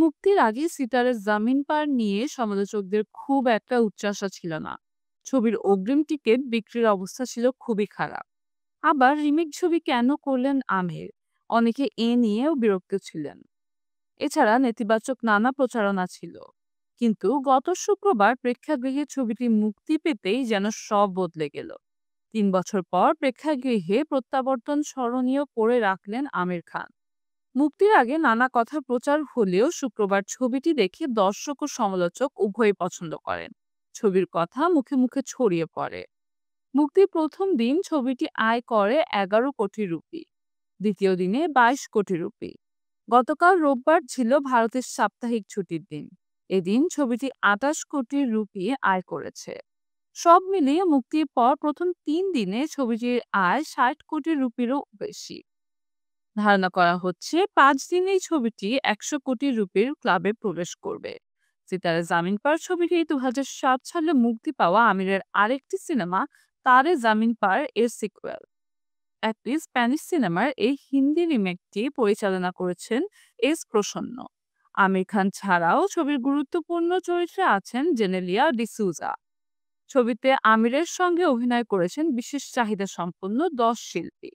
মুক্তির আগে সিতারের জামিন পার নিয়ে সমালোচকদের খুব একটা উচ্চাশা ছিল না। ছবির অগ্রিম টিকিট বিক্রির অবস্থা ছিল খুবই খারাপ। আবার রিমেক ছবি কেন করলেন আমির, অনেকে এ নিয়েও বিরক্ত ছিলেন। এছাড়া নেতিবাচক নানা প্রচারণা ছিল। কিন্তু গত শুক্রবার প্রেক্ষাগৃহে ছবিটি মুক্তি পেতেই যেন সব বদলে গেল। ৩ বছর পর প্রেক্ষাগৃহে প্রত্যাবর্তন স্মরণীয় করে রাখলেন আমির খান। মুক্তির আগে নানা কথা প্রচার হলেও শুক্রবার ছবিটি দেখে দর্শক ও সমালোচক উভয়ই পছন্দ করেন। ছবির কথা মুখে মুখে ছড়িয়ে পড়ে। মুক্তির প্রথম দিন ছবিটি আয় করে ১১ কোটি রুপি, দ্বিতীয় দিনে ২২ কোটি রুপি। গতকাল রোববার ছিল ভারতের সাপ্তাহিক ছুটির দিন। এদিন ছবিটি ২৮ কোটি রুপি আয় করেছে। সব মিলিয়ে মুক্তির পর প্রথম ৩ দিনে ছবিটির আয় ৬০ কোটি রুপিরও বেশি। ধারণা করা হচ্ছে ৫ দিনেই ছবিটি ১০০ কোটি রুপির ক্লাবে প্রবেশ করবে। সিতারা জামিন পার ছবিটি ২০০৭ সালে মুক্তি পাওয়া আমিরের আরেকটি সিনেমা তারে জামিন পার এর সিকুয়েল। একটি স্প্যানিশ সিনেমার এই হিন্দি রিমেকটি পরিচালনা করেছেন প্রসন্ন। আমির খান ছাড়াও ছবির গুরুত্বপূর্ণ চরিত্রে আছেন জেনেলিয়া ডিসুজা। ছবিতে আমিরের সঙ্গে অভিনয় করেছেন বিশেষ চাহিদা সম্পন্ন ১০ শিল্পী।